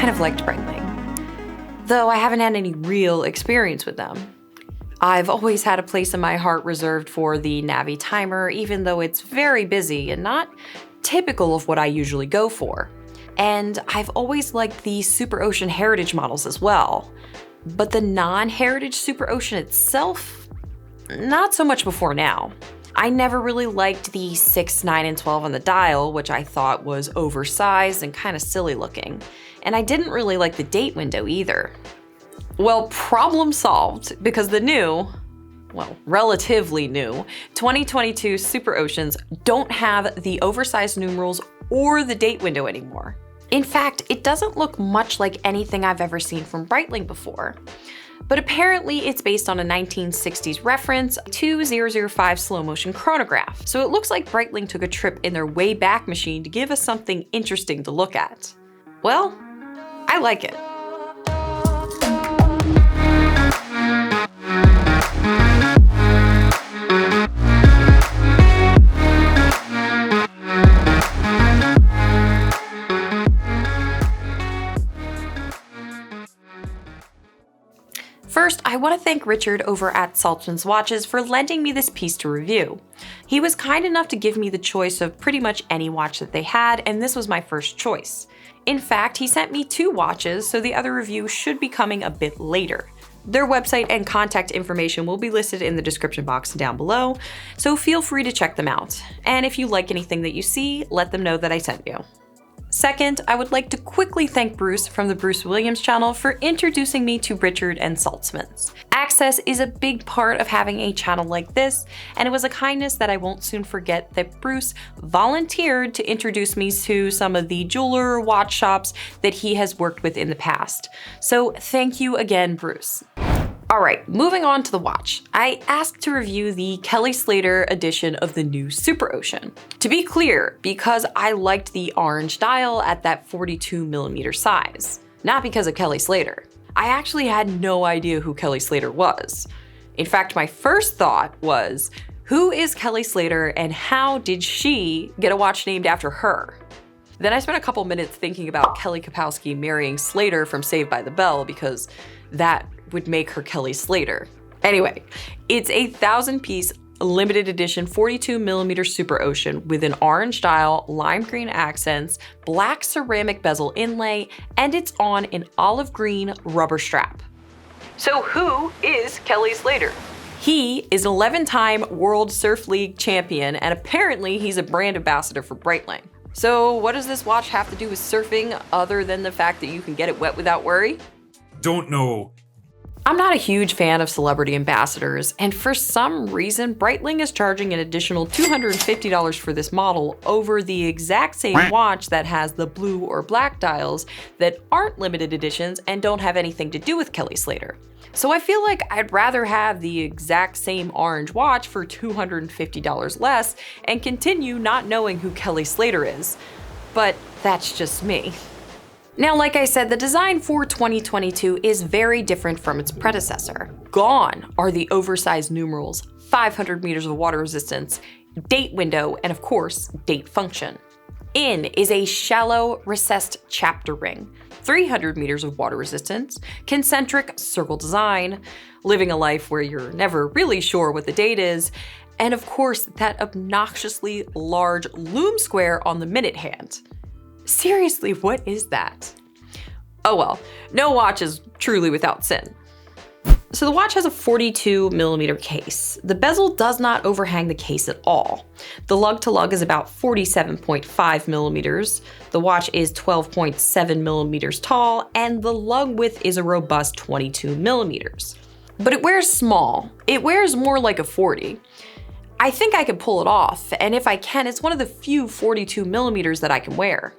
kind of liked Breitling, though I haven't had any real experience with them. I've always had a place in my heart reserved for the Navi timer, even though it's very busy and not typical of what I usually go for. And I've always liked the Superocean heritage models as well. But the non-heritage Superocean itself, not so much before now. I never really liked the 6, 9, and 12 on the dial, which I thought was oversized and kind of silly looking. And I didn't really like the date window either. Well, problem solved, because the new, well, relatively new, 2022 Superoceans don't have the oversized numerals or the date window anymore. In fact, it doesn't look much like anything I've ever seen from Breitling before. But apparently it's based on a 1960s reference to 005 slow motion chronograph. So it looks like Breitling took a trip in their way back machine to give us something interesting to look at. Well, I like it. First, I want to thank Richard over at Saltzman's Watches for lending me this piece to review. He was kind enough to give me the choice of pretty much any watch that they had, and this was my first choice. In fact, he sent me 2 watches, so the other review should be coming a bit later. Their website and contact information will be listed in the description box down below, so feel free to check them out. And if you like anything that you see, let them know that I sent you. Second, I would like to quickly thank Bruce from the Bruce Williams channel for introducing me to Richard and Saltzman's. Access is a big part of having a channel like this, and it was a kindness that I won't soon forget that Bruce volunteered to introduce me to some of the jeweler watch shops that he has worked with in the past. So thank you again, Bruce. Alright, moving on to the watch. I asked to review the Kelly Slater edition of the new Superocean. To be clear, because I liked the orange dial at that 42mm size, not because of Kelly Slater. I actually had no idea who Kelly Slater was. In fact, my first thought was, who is Kelly Slater and how did she get a watch named after her? Then I spent a couple minutes thinking about Kelly Kapowski marrying Slater from Saved by the Bell because that would make her Kelly Slater. Anyway, it's a 1,000-piece limited edition 42mm Superocean with an orange dial, lime green accents, black ceramic bezel inlay, and it's on an olive green rubber strap. So who is Kelly Slater? He is an 11-time World Surf League champion, and apparently he's a brand ambassador for Breitling. So what does this watch have to do with surfing other than the fact that you can get it wet without worry? Don't know. I'm not a huge fan of celebrity ambassadors, and for some reason, Breitling is charging an additional $250 for this model over the exact same watch that has the blue or black dials that aren't limited editions and don't have anything to do with Kelly Slater. So I feel like I'd rather have the exact same orange watch for $250 less and continue not knowing who Kelly Slater is. But that's just me. Now, like I said, the design for 2022 is very different from its predecessor. Gone are the oversized numerals, 500 meters of water resistance, date window, and of course, date function. In is a shallow, recessed chapter ring, 300 meters of water resistance, concentric circle design, living a life where you're never really sure what the date is, and of course, that obnoxiously large loom square on the minute hand. Seriously, what is that? Oh well, no watch is truly without sin. So the watch has a 42mm case. The bezel does not overhang the case at all. The lug to lug is about 47.5mm. The watch is 12.7mm tall, and the lug width is a robust 22mm. But it wears small. It wears more like a 40. I think I could pull it off, and if I can, it's one of the few 42mm that I can wear.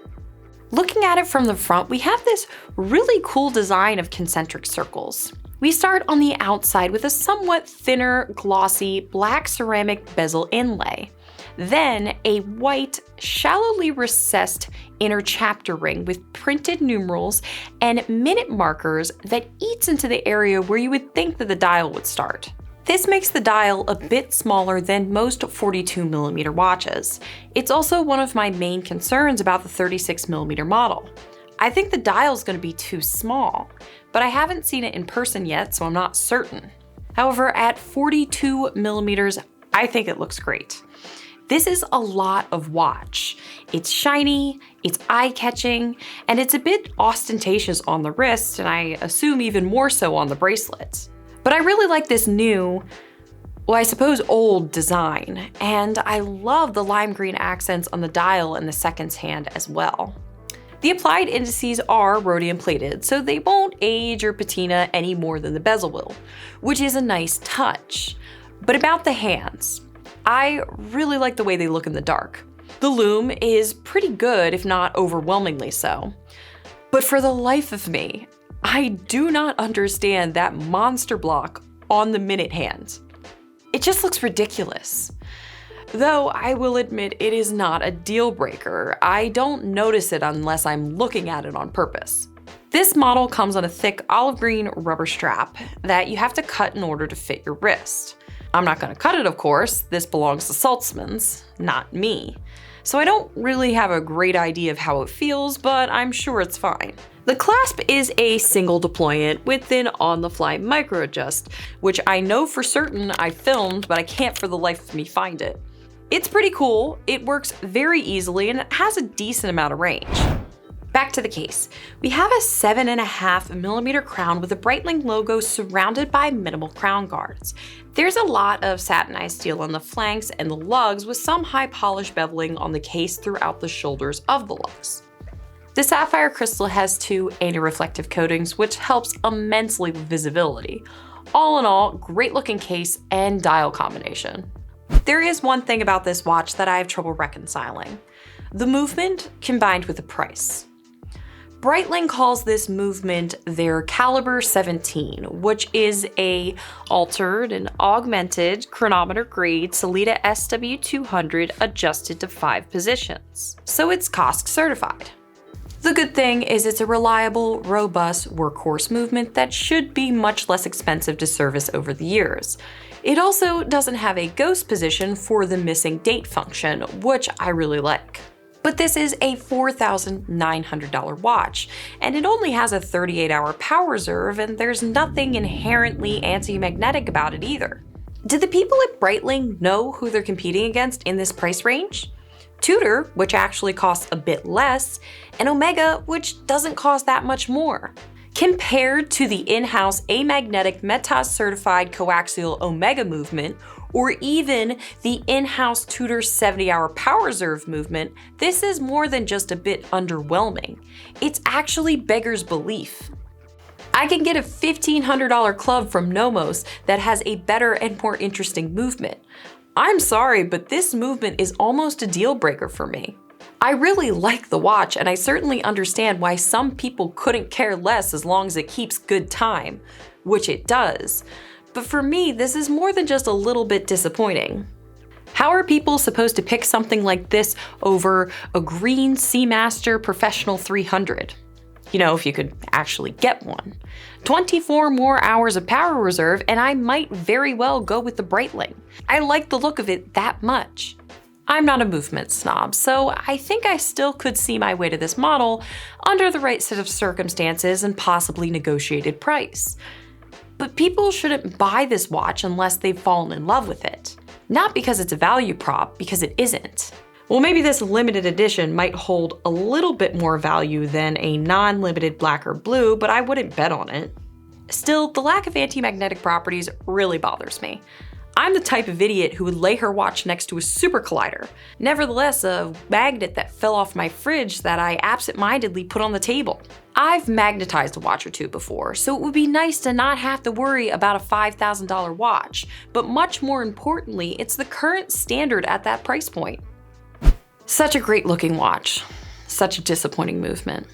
Looking at it from the front, we have this really cool design of concentric circles. We start on the outside with a somewhat thinner, glossy, black ceramic bezel inlay. Then a white, shallowly recessed inner chapter ring with printed numerals and minute markers that eats into the area where you would think that the dial would start. This makes the dial a bit smaller than most 42mm watches. It's also one of my main concerns about the 36mm model. I think the dial's gonna be too small, but I haven't seen it in person yet, so I'm not certain. However, at 42 millimeters, I think it looks great. This is a lot of watch. It's shiny, it's eye-catching, and it's a bit ostentatious on the wrist, and I assume even more so on the bracelet. But I really like this new, well, I suppose old design, and I love the lime green accents on the dial and the seconds hand as well. The applied indices are rhodium plated, so they won't age or patina any more than the bezel will, which is a nice touch. But about the hands, I really like the way they look in the dark. The lume is pretty good, if not overwhelmingly so. But for the life of me, I do not understand that monster block on the minute hand. It just looks ridiculous. Though I will admit it is not a deal breaker. I don't notice it unless I'm looking at it on purpose. This model comes on a thick olive green rubber strap that you have to cut in order to fit your wrist. I'm not gonna cut it, of course. This belongs to Saltzman's, not me. So I don't really have a great idea of how it feels, but I'm sure it's fine. The clasp is a single deployment with an on-the-fly micro adjust, which I know for certain I filmed, but I can't for the life of me find it. It's pretty cool, it works very easily, and it has a decent amount of range. Back to the case. We have a 7.5 millimeter crown with a Breitling logo surrounded by minimal crown guards. There's a lot of satinized steel on the flanks and the lugs, with some high polish beveling on the case throughout the shoulders of the lugs. The sapphire crystal has 2 anti-reflective coatings, which helps immensely with visibility. All in all, great looking case and dial combination. There is one thing about this watch that I have trouble reconciling: the movement combined with the price. Breitling calls this movement their Caliber 17, which is a altered and augmented chronometer grade Slater SW200 adjusted to 5 positions. So it's COSC certified. The good thing is it's a reliable, robust workhorse movement that should be much less expensive to service over the years. It also doesn't have a ghost position for the missing date function, which I really like. But this is a $4,900 watch, and it only has a 38-hour power reserve, and there's nothing inherently anti-magnetic about it either. Did the people at Breitling know who they're competing against in this price range? Tudor, which actually costs a bit less, and Omega, which doesn't cost that much more. Compared to the in-house amagnetic METAS certified coaxial Omega movement, or even the in-house Tudor 70-hour power reserve movement, this is more than just a bit underwhelming. It's actually beggars belief. I can get a $1,500 club from Nomos that has a better and more interesting movement. I'm sorry, but this movement is almost a deal breaker for me. I really like the watch, and I certainly understand why some people couldn't care less as long as it keeps good time, which it does. But for me, this is more than just a little bit disappointing. How are people supposed to pick something like this over a green Seamaster Professional 300? You know, if you could actually get one. 24 more hours of power reserve, and I might very well go with the Breitling. I like the look of it that much. I'm not a movement snob, so I think I still could see my way to this model under the right set of circumstances and possibly negotiated price. But people shouldn't buy this watch unless they've fallen in love with it. Not because it's a value prop, because it isn't. Well, maybe this limited edition might hold a little bit more value than a non-limited black or blue, but I wouldn't bet on it. Still, the lack of anti-magnetic properties really bothers me. I'm the type of idiot who would lay her watch next to a super collider. Nevertheless, a magnet that fell off my fridge that I absent-mindedly put on the table. I've magnetized a watch or two before, so it would be nice to not have to worry about a $5,000 watch, but much more importantly, it's the current standard at that price point. Such a great looking watch, such a disappointing movement.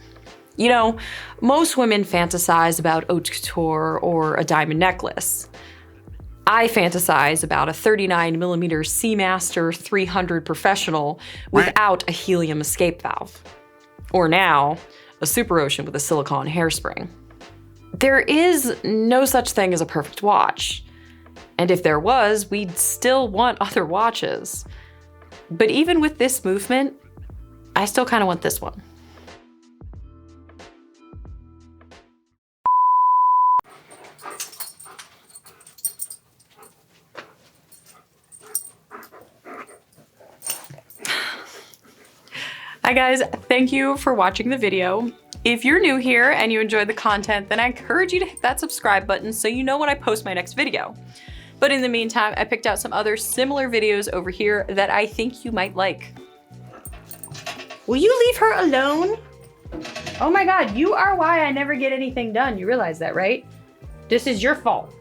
You know, most women fantasize about haute couture or a diamond necklace. I fantasize about a 39mm Seamaster 300 Professional without a helium escape valve. Or now, a Superocean with a silicone hairspring. There is no such thing as a perfect watch. And if there was, we'd still want other watches. But even with this movement, I still kind of want this one. Hi guys, thank you for watching the video. If you're new here and you enjoyed the content, then I encourage you to hit that subscribe button so you know when I post my next video. But in the meantime, I picked out some other similar videos over here that I think you might like. Will you leave her alone? Oh my God, you are why I never get anything done. You realize that, right? This is your fault.